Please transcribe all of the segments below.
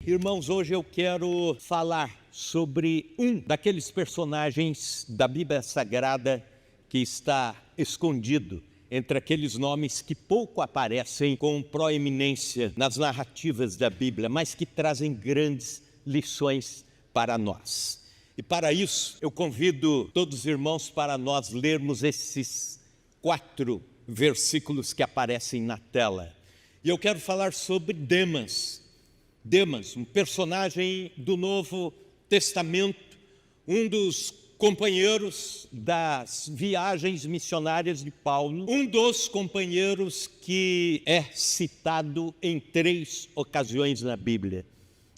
Irmãos, hoje eu quero falar sobre um daqueles personagens da Bíblia Sagrada que está escondido entre aqueles nomes que pouco aparecem com proeminência nas narrativas da Bíblia, mas que trazem grandes lições para nós. E para isso, eu convido todos os irmãos para nós lermos esses 4 versículos que aparecem na tela. E eu quero falar sobre Demas. Demas, um personagem do Novo Testamento, um dos companheiros das viagens missionárias de Paulo, um dos companheiros que é citado em 3 ocasiões na Bíblia.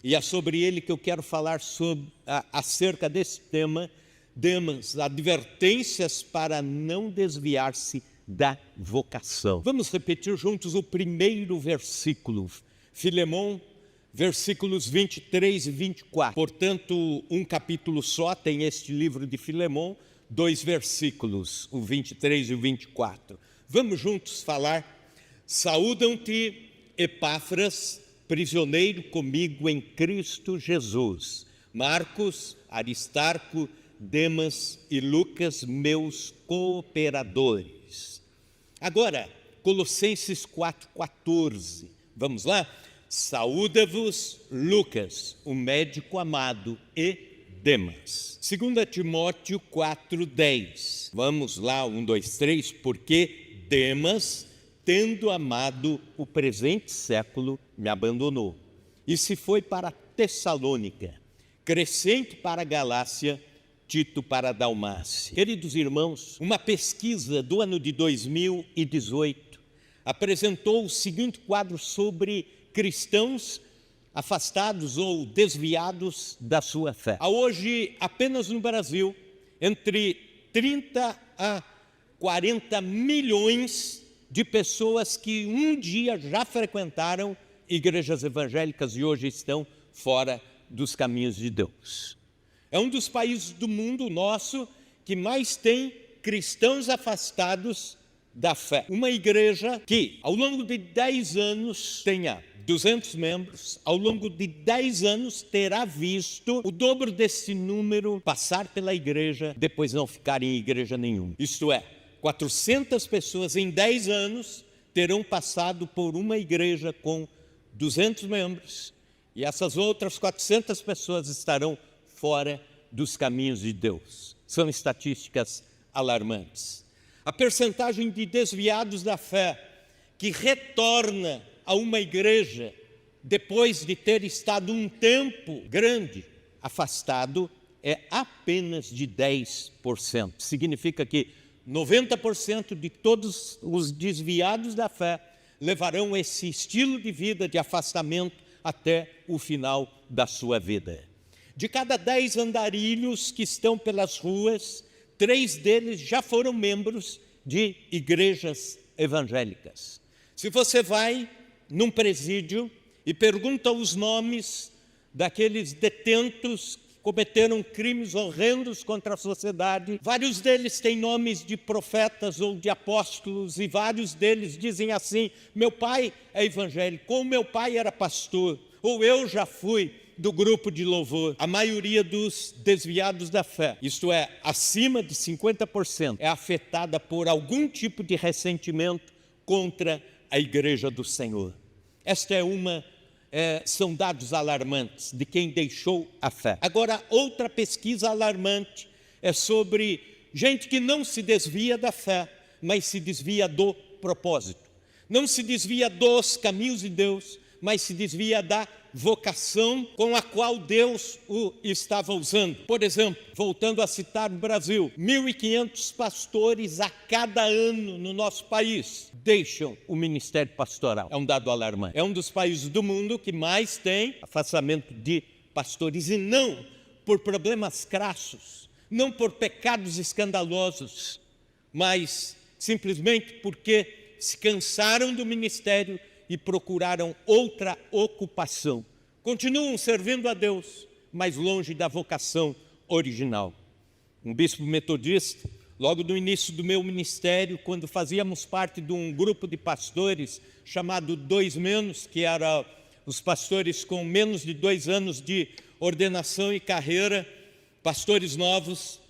E é sobre ele que eu quero falar acerca desse tema, Demas, advertências para não desviar-se da vocação. Vamos repetir juntos o primeiro versículo, Filemão, versículos 23 e 24. Portanto, um capítulo só tem este livro de Filemão, 2 versículos, o 23 e o 24. Vamos juntos falar. Saúdam-te, Epáfras, prisioneiro comigo em Cristo Jesus. Marcos, Aristarco, Demas e Lucas, meus cooperadores. Agora, Colossenses 4,14. Vamos lá? Saúda-vos, Lucas, o médico amado, e Demas. 2 Timóteo 4,10. Vamos lá, 1, 2, 3. Porque Demas, tendo amado o presente século, me abandonou. E se foi para Tessalônica, Crescente para a Galácia, Tito para a Dalmácia. Queridos irmãos, uma pesquisa do ano de 2018 apresentou o seguinte quadro sobre cristãos afastados ou desviados da sua fé. Há hoje, apenas no Brasil, entre 30 a 40 milhões de pessoas que um dia já frequentaram igrejas evangélicas e hoje estão fora dos caminhos de Deus. É um dos países do mundo nosso que mais tem cristãos afastados da fé. Uma igreja que, ao longo de 10 anos, tenha 200 membros, ao longo de 10 anos terá visto o dobro desse número passar pela igreja, depois não ficar em igreja nenhuma. Isto é, 400 pessoas em 10 anos terão passado por uma igreja com 200 membros e essas outras 400 pessoas estarão fora dos caminhos de Deus. São estatísticas alarmantes. A percentagem de desviados da fé que retorna a uma igreja depois de ter estado um tempo grande afastado é apenas de 10%. Significa que 90% de todos os desviados da fé levarão esse estilo de vida de afastamento até o final da sua vida. De cada 10 andarilhos que estão pelas ruas, 3 deles já foram membros de igrejas evangélicas. Se você vai num presídio e pergunta os nomes daqueles detentos que cometeram crimes horrendos contra a sociedade, vários deles têm nomes de profetas ou de apóstolos e vários deles dizem assim: meu pai é evangélico, ou meu pai era pastor, ou eu já fui do grupo de louvor. A maioria dos desviados da fé, isto é, acima de 50%, é afetada por algum tipo de ressentimento contra a igreja do Senhor. Esta são dados alarmantes de quem deixou a fé. Agora, outra pesquisa alarmante é sobre gente que não se desvia da fé, mas se desvia do propósito. Não se desvia dos caminhos de Deus, mas se desvia da vocação com a qual Deus o estava usando. Por exemplo, voltando a citar o Brasil, 1.500 pastores a cada ano no nosso país deixam o ministério pastoral. É um dado alarmante. É um dos países do mundo que mais tem afastamento de pastores, e não por problemas crassos, não por pecados escandalosos, mas simplesmente porque se cansaram do ministério e procuraram outra ocupação. Continuam servindo a Deus, mas longe da vocação original. Um bispo metodista, logo no início do meu ministério, quando fazíamos parte de um grupo de pastores chamado 2 Menos, que era os pastores com menos de 2 anos de ordenação e carreira, pastores novos.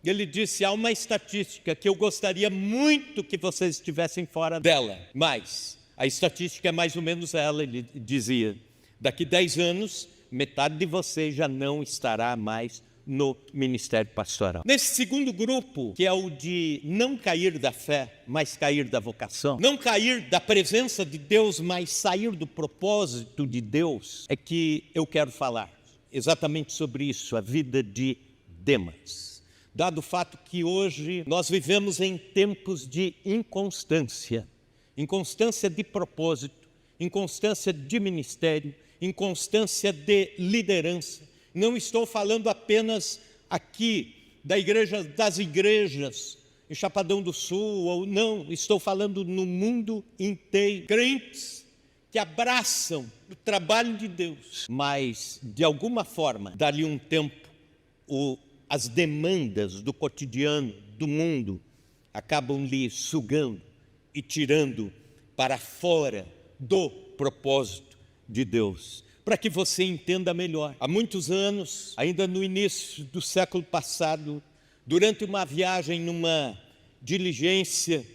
Ele disse: há uma estatística que eu gostaria muito que vocês estivessem fora dela, mas a estatística é mais ou menos ela. Ele dizia: daqui 10 anos, metade de vocês já não estará mais no ministério pastoral. Nesse segundo grupo, que é o de não cair da fé, mas cair da vocação, não cair da presença de Deus, mas sair do propósito de Deus, é que eu quero falar exatamente sobre isso, a vida de Demas. Dado o fato que hoje nós vivemos em tempos de inconstância, inconstância de propósito, inconstância de ministério, inconstância de liderança. Não estou falando apenas aqui das igrejas em Chapadão do Sul, ou não, estou falando no mundo inteiro. Crentes que abraçam o trabalho de Deus, mas de alguma forma, dali um tempo, as demandas do cotidiano, do mundo, acabam lhe sugando e tirando para fora do propósito de Deus. Para que você entenda melhor, há muitos anos, ainda no início do século passado, durante uma viagem numa diligência,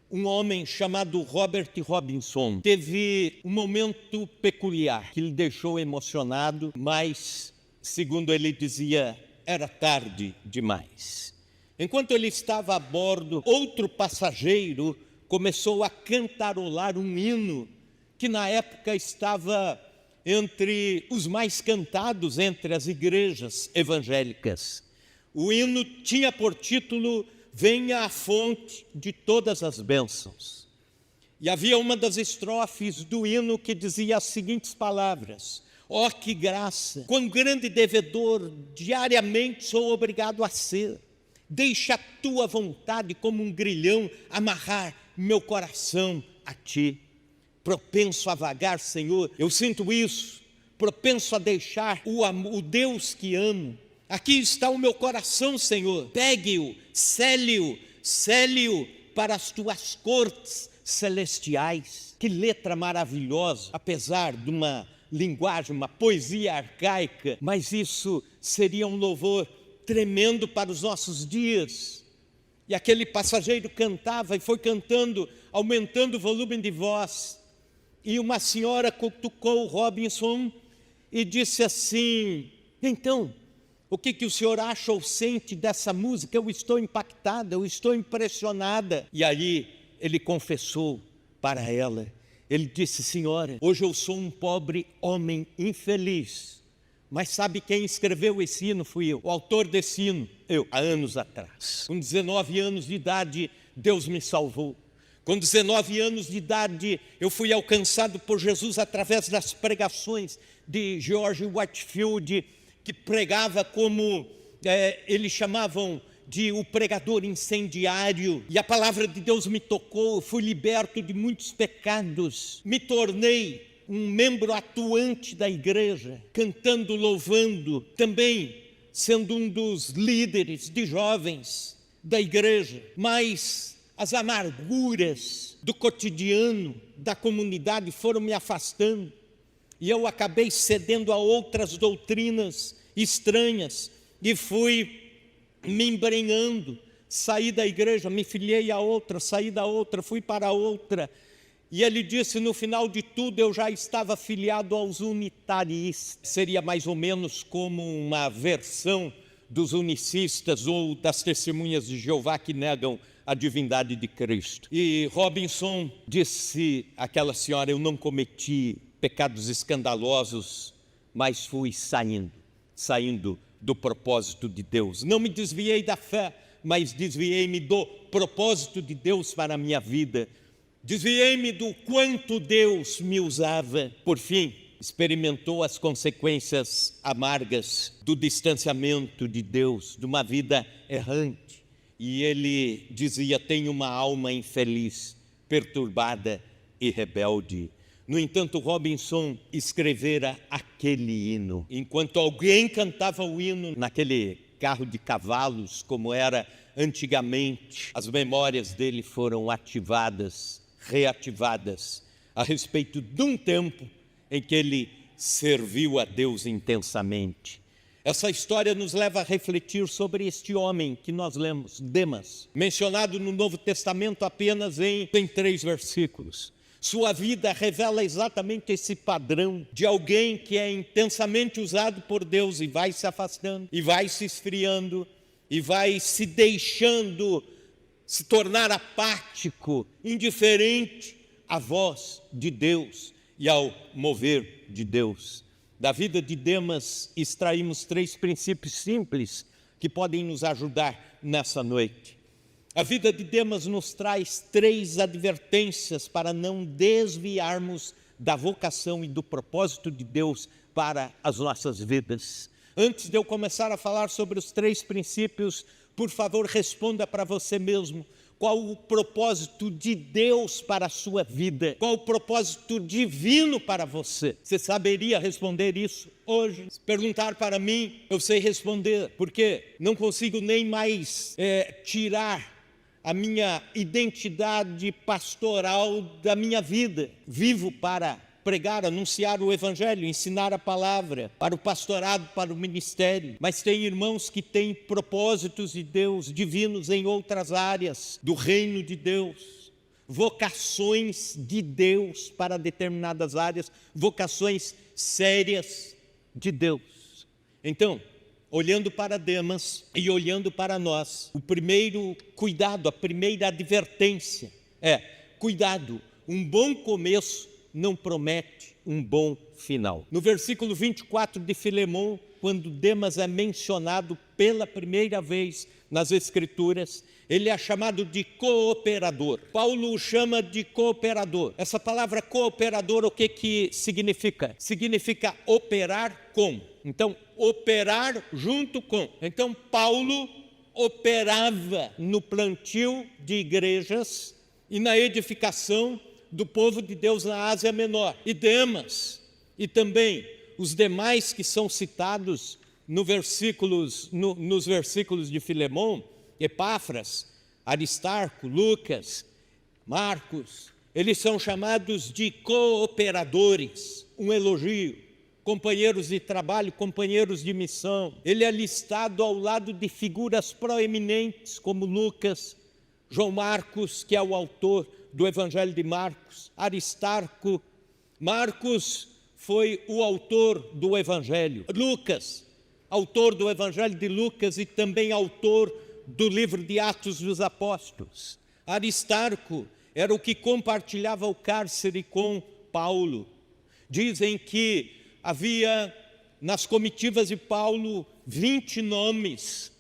um homem chamado Robert Robinson teve um momento peculiar que lhe deixou emocionado, mas, segundo ele dizia, era tarde demais. Enquanto ele estava a bordo, outro passageiro começou a cantarolar um hino que na época estava entre os mais cantados entre as igrejas evangélicas. O hino tinha por título: Venha a fonte de todas as bênçãos. E havia uma das estrofes do hino que dizia as seguintes palavras: ó, que graça, quão grande devedor diariamente sou obrigado a ser. Deixa a tua vontade como um grilhão amarrar meu coração a ti. Propenso a vagar, Senhor, eu sinto isso, propenso a deixar o Deus que amo. Aqui está o meu coração, Senhor, pegue-o, cele-o para as tuas cortes celestiais. Que letra maravilhosa, apesar de uma linguagem, uma poesia arcaica, mas isso seria um louvor tremendo para os nossos dias. E aquele passageiro cantava e foi cantando, aumentando o volume de voz. E uma senhora cutucou Robinson e disse assim: então, o que o senhor acha ou sente dessa música? Eu estou impactada, eu estou impressionada. E aí ele confessou para ela, ele disse: senhora, hoje eu sou um pobre homem infeliz, mas sabe quem escreveu esse hino? Fui eu, o autor desse hino, eu, há anos atrás. Com 19 anos de idade, Deus me salvou. Com 19 anos de idade, eu fui alcançado por Jesus através das pregações de George Whitefield, que pregava como eles chamavam de o pregador incendiário. E a palavra de Deus me tocou, eu fui liberto de muitos pecados, me tornei um membro atuante da igreja, cantando, louvando, também sendo um dos líderes de jovens da igreja. Mas as amarguras do cotidiano, da comunidade foram me afastando e eu acabei cedendo a outras doutrinas estranhas e fui me embrenhando. Saí da igreja, me filiei a outra, saí da outra, fui para outra. E ele disse: no final de tudo eu já estava filiado aos unitaristas. Seria mais ou menos como uma versão dos unicistas ou das testemunhas de Jeová que negam a divindade de Cristo. E Robinson disse àquela senhora: eu não cometi pecados escandalosos, mas fui saindo do propósito de Deus. Não me desviei da fé, mas desviei-me do propósito de Deus para a minha vida. Desviei-me do quanto Deus me usava. Por fim, experimentou as consequências amargas do distanciamento de Deus, de uma vida errante. E ele dizia: tenho uma alma infeliz, perturbada e rebelde. No entanto, Robinson escrevera aquele hino. Enquanto alguém cantava o hino naquele carro de cavalos, como era antigamente, as memórias dele foram ativadas, reativadas, a respeito de um tempo em que ele serviu a Deus intensamente. Essa história nos leva a refletir sobre este homem que nós lemos, Demas, mencionado no Novo Testamento apenas em 3 versículos. Sua vida revela exatamente esse padrão de alguém que é intensamente usado por Deus e vai se afastando, e vai se esfriando, e vai se deixando se tornar apático, indiferente à voz de Deus e ao mover de Deus. Da vida de Demas extraímos 3 princípios simples que podem nos ajudar nessa noite. A vida de Demas nos traz 3 advertências para não desviarmos da vocação e do propósito de Deus para as nossas vidas. Antes de eu começar a falar sobre os 3 princípios, por favor, responda para você mesmo. Qual o propósito de Deus para a sua vida? Qual o propósito divino para você? Você saberia responder isso hoje? Se perguntar para mim, eu sei responder, porque não consigo nem mais tirar a minha identidade pastoral da minha vida. Vivo para pregar, anunciar o Evangelho, ensinar a palavra, para o pastorado, para o ministério. Mas tem irmãos que têm propósitos de Deus divinos em outras áreas do reino de Deus, vocações de Deus para determinadas áreas, vocações sérias de Deus. Então, olhando para Demas e olhando para nós, o primeiro cuidado, a primeira advertência é: cuidado, um bom começo não promete um bom final. No versículo 24 de Filemão, quando Demas é mencionado pela primeira vez nas Escrituras, ele é chamado de cooperador. Paulo o chama de cooperador. Essa palavra cooperador, o que significa? Significa operar com. Então, operar junto com. Então, Paulo operava no plantio de igrejas e na edificação do povo de Deus na Ásia Menor. E Demas, e também os demais que são citados nos versículos de Filemão, Epáfras, Aristarco, Lucas, Marcos, eles são chamados de cooperadores, um elogio, companheiros de trabalho, companheiros de missão. Ele é listado ao lado de figuras proeminentes como Lucas, João Marcos, que é o autor do Evangelho de Marcos, Aristarco. Marcos foi o autor do Evangelho. Lucas, autor do Evangelho de Lucas e também autor do livro de Atos dos Apóstolos. Aristarco era o que compartilhava o cárcere com Paulo. Dizem que havia nas comitivas de Paulo 20 nomes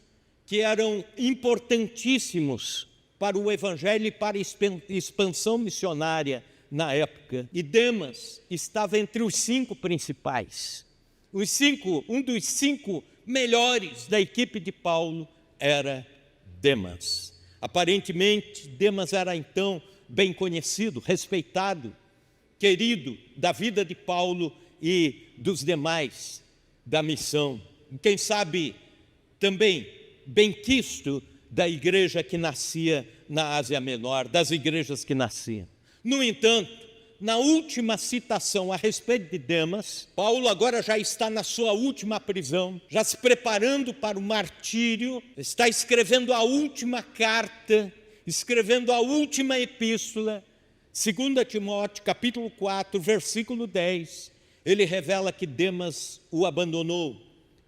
que eram importantíssimos para o Evangelho e para a expansão missionária na época. E Demas estava entre os 5 principais. Um dos 5 melhores da equipe de Paulo era Demas. Aparentemente, Demas era então bem conhecido, respeitado, querido da vida de Paulo e dos demais da missão. Quem sabe também benquisto da igreja que nascia na Ásia Menor, das igrejas que nasciam. No entanto, na última citação a respeito de Demas, Paulo agora já está na sua última prisão, já se preparando para o martírio, está escrevendo a última carta, escrevendo a última epístola, 2 Timóteo, capítulo 4, versículo 10, ele revela que Demas o abandonou,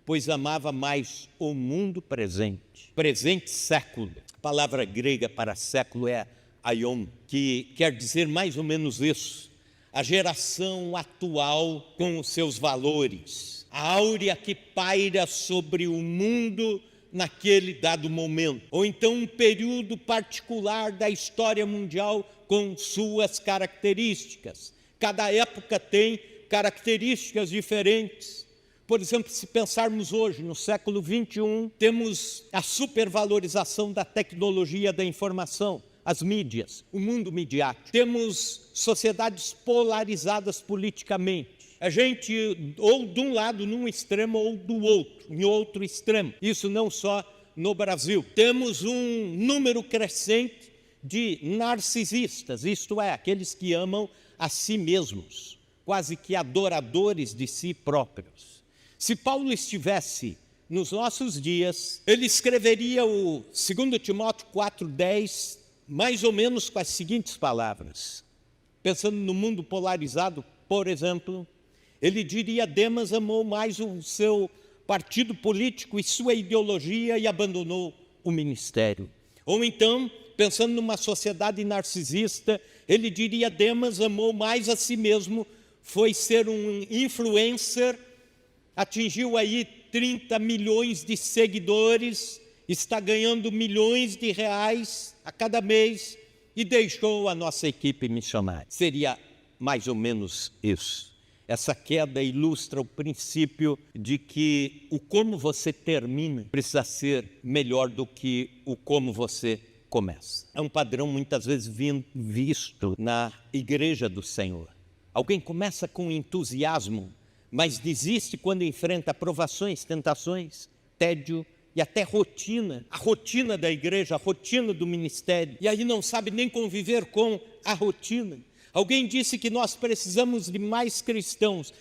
pois amava mais o mundo presente século. A palavra grega para século é aion, que quer dizer mais ou menos isso: a geração atual com os seus valores, a áurea que paira sobre o mundo naquele dado momento, ou então um período particular da história mundial com suas características. Cada época tem características diferentes. Por exemplo, se pensarmos hoje, no século 21, temos a supervalorização da tecnologia da informação, as mídias, o mundo midiático. Temos sociedades polarizadas politicamente. A gente ou de um lado num extremo ou do outro, em outro extremo. Isso não só no Brasil. Temos um número crescente de narcisistas, isto é, aqueles que amam a si mesmos. quase que adoradores de si próprios. Se Paulo estivesse nos nossos dias, ele escreveria o 2 Timóteo 4,10, mais ou menos com as seguintes palavras. Pensando no mundo polarizado, por exemplo, ele diria: Demas amou mais o seu partido político e sua ideologia e abandonou o ministério. Ou então, pensando numa sociedade narcisista, ele diria: Demas amou mais a si mesmo, foi ser um influencer, atingiu aí 30 milhões de seguidores, está ganhando milhões de reais a cada mês e deixou a nossa equipe missionária. Seria mais ou menos isso. Essa queda ilustra o princípio de que o como você termina precisa ser melhor do que o como você começa. É um padrão muitas vezes visto na igreja do Senhor. Alguém começa com entusiasmo, mas desiste quando enfrenta provações, tentações, tédio e até rotina. A rotina da igreja, a rotina do ministério. E aí não sabe nem conviver com a rotina. Alguém disse que nós precisamos de mais cristãos,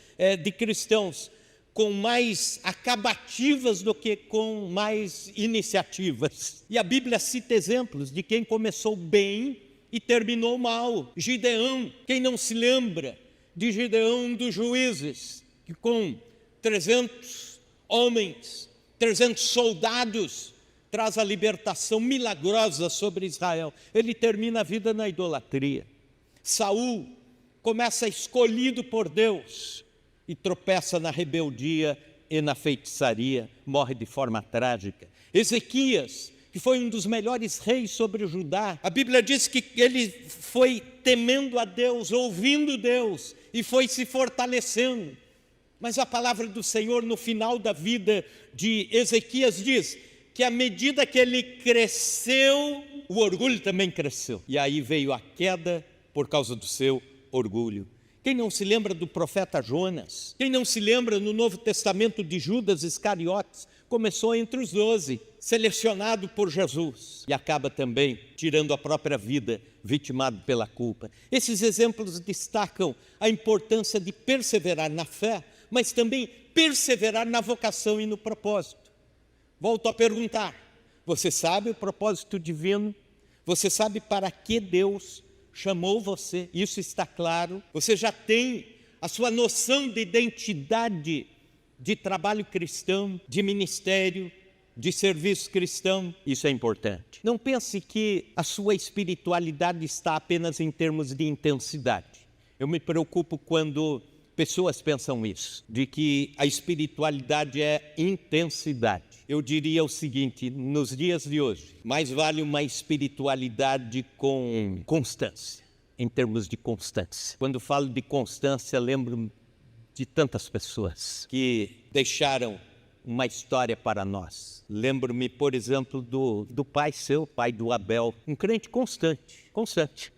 com mais acabativas do que com mais iniciativas. E a Bíblia cita exemplos de quem começou bem e terminou mal. Gideão, quem não se lembra de Gideão dos Juízes, que com 300 homens, 300 soldados, traz a libertação milagrosa sobre Israel. Ele termina a vida na idolatria. Saul começa escolhido por Deus e tropeça na rebeldia e na feitiçaria, morre de forma trágica. Ezequias, que foi um dos melhores reis sobre o Judá, a Bíblia diz que ele foi temendo a Deus, ouvindo Deus, e foi se fortalecendo. Mas a palavra do Senhor no final da vida de Ezequias diz que à medida que ele cresceu, o orgulho também cresceu. E aí veio a queda por causa do seu orgulho. Quem não se lembra do profeta Jonas? Quem não se lembra no Novo Testamento de Judas Iscariotes? Começou entre os 12, selecionado por Jesus, e acaba também tirando a própria vida, vitimado pela culpa. Esses exemplos destacam a importância de perseverar na fé, mas também perseverar na vocação e no propósito. Volto a perguntar: você sabe o propósito divino? Você sabe para que Deus chamou você? Isso está claro? Você já tem a sua noção de identidade, de trabalho cristão, de ministério, de serviço cristão? Isso é importante. Não pense que a sua espiritualidade está apenas em termos de intensidade. Eu me preocupo quando pessoas pensam isso, de que a espiritualidade é intensidade. Eu diria o seguinte: nos dias de hoje, mais vale uma espiritualidade com constância, em termos de constância. Quando falo de constância, lembro de tantas pessoas que deixaram uma história para nós. Lembro-me, por exemplo, do pai do Abel, um crente constante.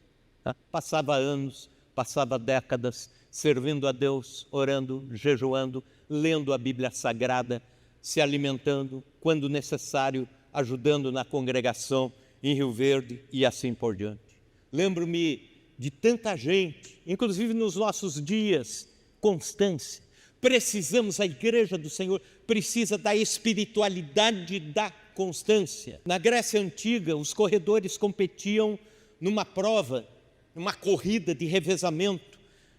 Tá? Passava anos, passava décadas, servindo a Deus, orando, jejuando, lendo a Bíblia Sagrada, se alimentando, quando necessário, ajudando na congregação em Rio Verde e assim por diante. Lembro-me de tanta gente, inclusive nos nossos dias, constância. Precisamos, a igreja do Senhor precisa da espiritualidade da constância. Na Grécia Antiga, os corredores competiam numa prova, numa corrida de revezamento,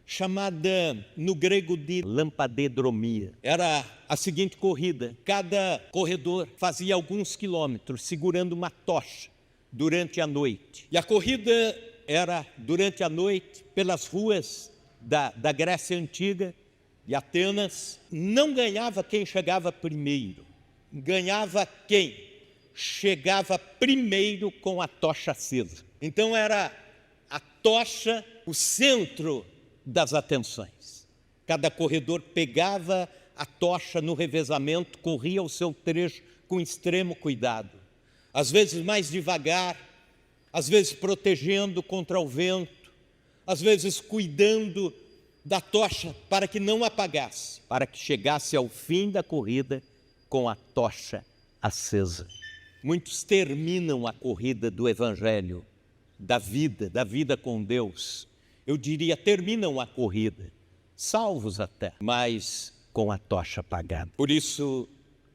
chamada no grego de lampadedromia. Era a seguinte corrida: cada corredor fazia alguns quilômetros segurando uma tocha durante a noite. E a corrida era durante a noite pelas ruas da Grécia Antiga e Atenas. Não ganhava quem chegava primeiro, ganhava quem chegava primeiro com a tocha acesa. Então era a tocha o centro das atenções. Cada corredor pegava a tocha no revezamento, corria o seu trecho com extremo cuidado, às vezes mais devagar, às vezes protegendo contra o vento, às vezes cuidando da tocha para que não apagasse, para que chegasse ao fim da corrida com a tocha acesa. Muitos terminam a corrida do Evangelho, da vida com Deus. Eu diria, terminam a corrida, salvos até, mas com a tocha apagada. Por isso,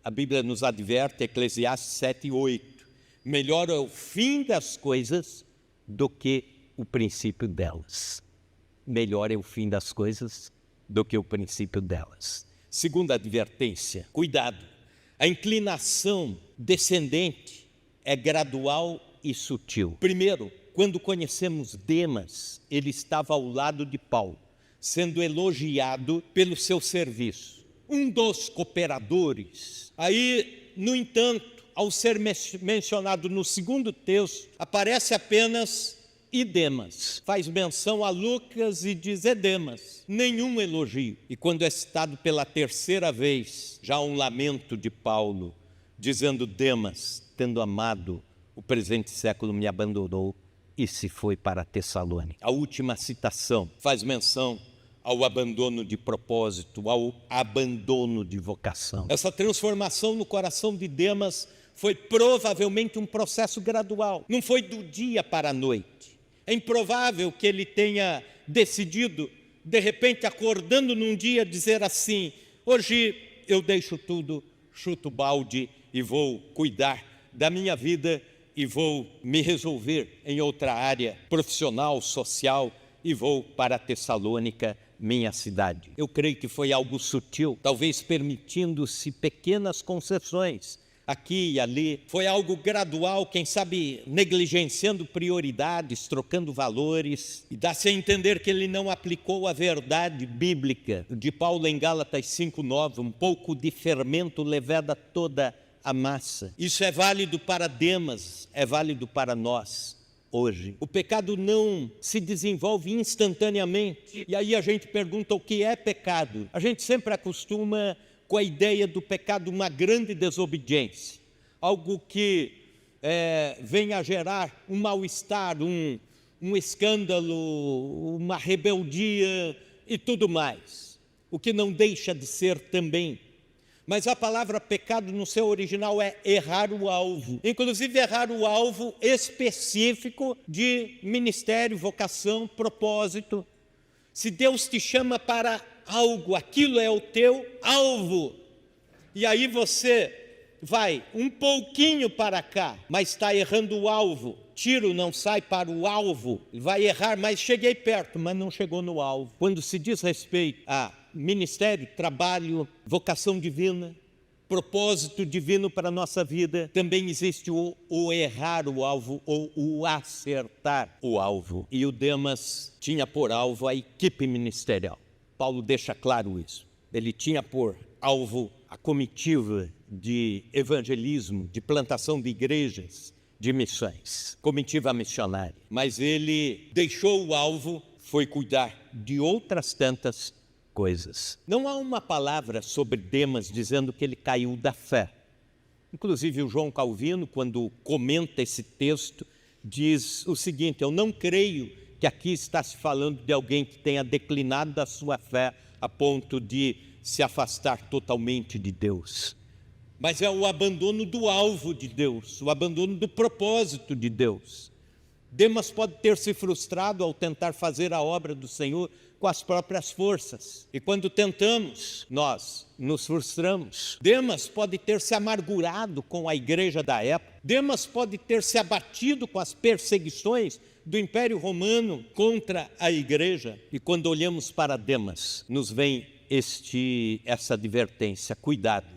a Bíblia nos adverte, Eclesiastes 7:8, melhor é o fim das coisas do que o princípio delas. Melhor é o fim das coisas do que o princípio delas. Segunda advertência, cuidado. A inclinação descendente é gradual e sutil. Primeiro, quando conhecemos Demas, ele estava ao lado de Paulo, sendo elogiado pelo seu serviço. Um dos cooperadores. Aí, no entanto, ao ser mencionado no segundo texto, aparece apenas e Demas. Faz menção a Lucas e diz Demas. Nenhum elogio. E quando é citado pela terceira vez, já um lamento de Paulo, dizendo Demas, tendo amado o presente século, me abandonou e se foi para Tessalônica. A última citação faz menção ao abandono de propósito, ao abandono de vocação. Essa transformação no coração de Demas foi provavelmente um processo gradual. Não foi do dia para a noite. É improvável que ele tenha decidido, de repente, acordando num dia, dizer assim, hoje eu deixo tudo, chuto o balde e vou cuidar da minha vida e vou me resolver em outra área profissional, social e vou para Tessalônica, minha cidade. Eu creio que foi algo sutil, talvez permitindo-se pequenas concessões aqui e ali. Foi algo gradual, quem sabe negligenciando prioridades, trocando valores. E dá-se a entender que ele não aplicou a verdade bíblica de Paulo em Gálatas 5:9, um pouco de fermento leveda toda a massa. Isso é válido para Demas, é válido para nós hoje. O pecado não se desenvolve instantaneamente. E aí a gente pergunta o que é pecado. A gente sempre acostuma com a ideia do pecado uma grande desobediência, algo que venha a gerar um mal-estar, um escândalo, uma rebeldia e tudo mais, o que não deixa de ser também. Mas a palavra pecado no seu original é errar o alvo, inclusive errar o alvo específico de ministério, vocação, propósito. Se Deus te chama para algo, aquilo é o teu alvo. E aí você vai um pouquinho para cá, mas está errando o alvo. Tiro não sai para o alvo, vai errar, mas cheguei perto, mas não chegou no alvo. Quando se diz respeito a ministério, trabalho, vocação divina, propósito divino para a nossa vida, também existe o errar o alvo ou o acertar o alvo. E o Demas tinha por alvo a equipe ministerial. Paulo deixa claro isso. Ele tinha por alvo a comitiva de evangelismo, de plantação de igrejas, de missões, comitiva missionária. Mas ele deixou o alvo, foi cuidar de outras tantas coisas. Não há uma palavra sobre Demas dizendo que ele caiu da fé. Inclusive o João Calvino, quando comenta esse texto, diz o seguinte, eu não creio que aqui está se falando de alguém que tenha declinado da sua fé a ponto de se afastar totalmente de Deus. Mas é o abandono do alvo de Deus, o abandono do propósito de Deus. Demas pode ter se frustrado ao tentar fazer a obra do Senhor com as próprias forças. E quando tentamos, nós nos frustramos. Demas pode ter se amargurado com a igreja da época. Demas pode ter se abatido com as perseguições do Império Romano contra a igreja. E quando olhamos para Demas, nos vem essa advertência, cuidado.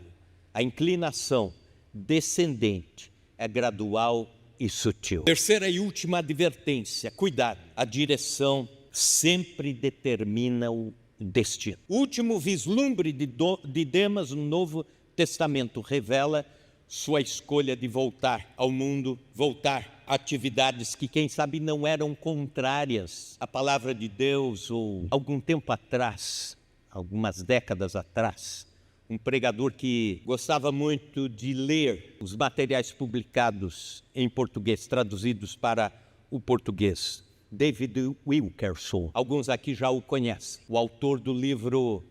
A inclinação descendente é gradual e sutil. Terceira e última advertência, cuidado. A direção sempre determina o destino. O último vislumbre de Demas no Novo Testamento revela sua escolha de voltar ao mundo, voltar a atividades que, quem sabe, não eram contrárias à palavra de Deus. Ou algum tempo atrás, algumas décadas atrás, um pregador que gostava muito de ler os materiais publicados em português, traduzidos para o português, David Wilkerson. Alguns aqui já o conhecem, o autor do livro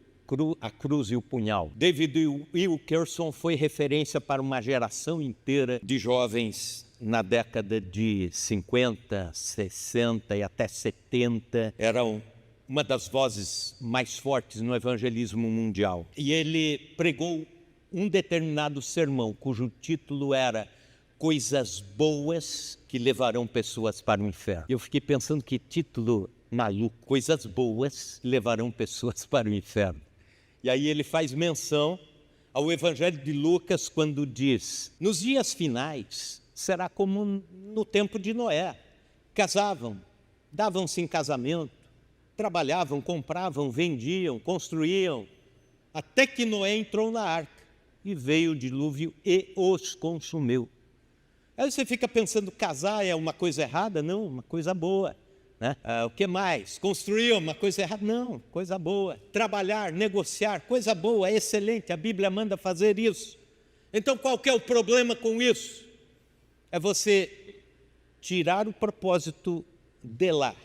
A Cruz e o Punhal. David Wilkerson foi referência para uma geração inteira de jovens na década de 50, 60 e até 70. Eram uma das vozes mais fortes no evangelismo mundial. E ele pregou um determinado sermão, cujo título era Coisas Boas que Levarão Pessoas para o Inferno. Eu fiquei pensando, que título maluco, Coisas Boas que Levarão Pessoas para o Inferno. E aí ele faz menção ao Evangelho de Lucas, quando diz: nos dias finais será como no tempo de Noé. Casavam, davam-se em casamento, trabalhavam, compravam, vendiam, construíam, até que Noé entrou na arca e veio o dilúvio e os consumiu. Aí você fica pensando, casar é uma coisa errada? Não, uma coisa boa. Né? O que mais? Construir uma coisa errada? Não, coisa boa. Trabalhar, negociar, coisa boa, excelente, a Bíblia manda fazer isso. Então qual que é o problema com isso? É você tirar o propósito de lá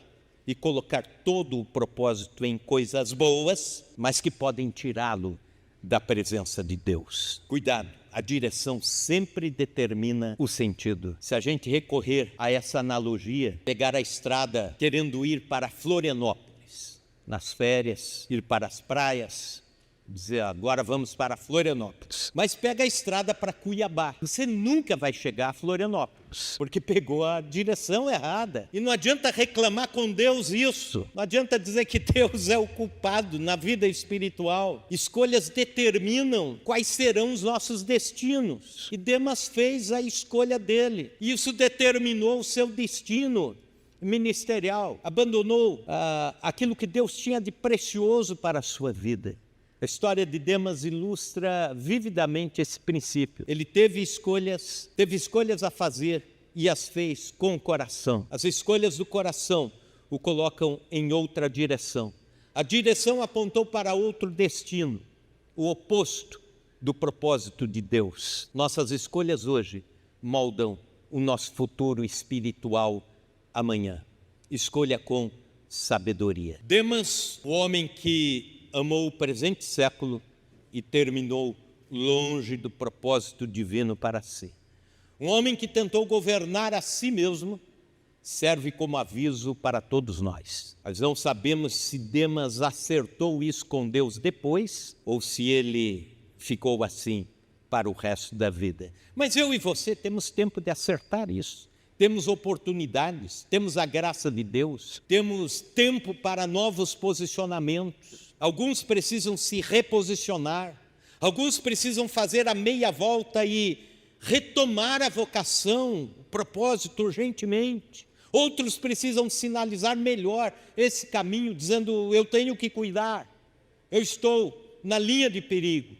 e colocar todo o propósito em coisas boas, mas que podem tirá-lo da presença de Deus. Cuidado, a direção sempre determina o sentido. Se a gente recorrer a essa analogia, pegar a estrada querendo ir para Florianópolis, nas férias, ir para as praias, dizer agora vamos para Florianópolis, mas pega a estrada para Cuiabá, você nunca vai chegar a Florianópolis, porque pegou a direção errada. E não adianta reclamar com Deus isso, não adianta dizer que Deus é o culpado na vida espiritual. Escolhas determinam quais serão os nossos destinos, e Demas fez a escolha dele, e isso determinou o seu destino ministerial, abandonou aquilo que Deus tinha de precioso para a sua vida. A história de Demas ilustra vividamente esse princípio. Ele teve escolhas a fazer e as fez com o coração. As escolhas do coração o colocam em outra direção. A direção apontou para outro destino, o oposto do propósito de Deus. Nossas escolhas hoje moldam o nosso futuro espiritual amanhã. Escolha com sabedoria. Demas, o homem que amou o presente século e terminou longe do propósito divino para si. Um homem que tentou governar a si mesmo, serve como aviso para todos nós. Nós não sabemos se Demas acertou isso com Deus depois, ou se ele ficou assim para o resto da vida. Mas eu e você temos tempo de acertar isso. Temos oportunidades, temos a graça de Deus, temos tempo para novos posicionamentos. Alguns precisam se reposicionar, alguns precisam fazer a meia volta e retomar a vocação, o propósito urgentemente. Outros precisam sinalizar melhor esse caminho, dizendo: eu tenho que cuidar, eu estou na linha de perigo.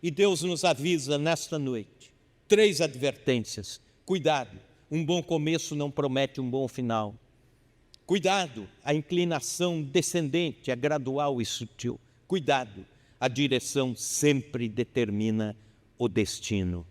E Deus nos avisa nesta noite, 3 advertências. Cuidado, um bom começo não promete um bom final. Cuidado, a inclinação descendente é gradual e sutil. Cuidado, a direção sempre determina o destino.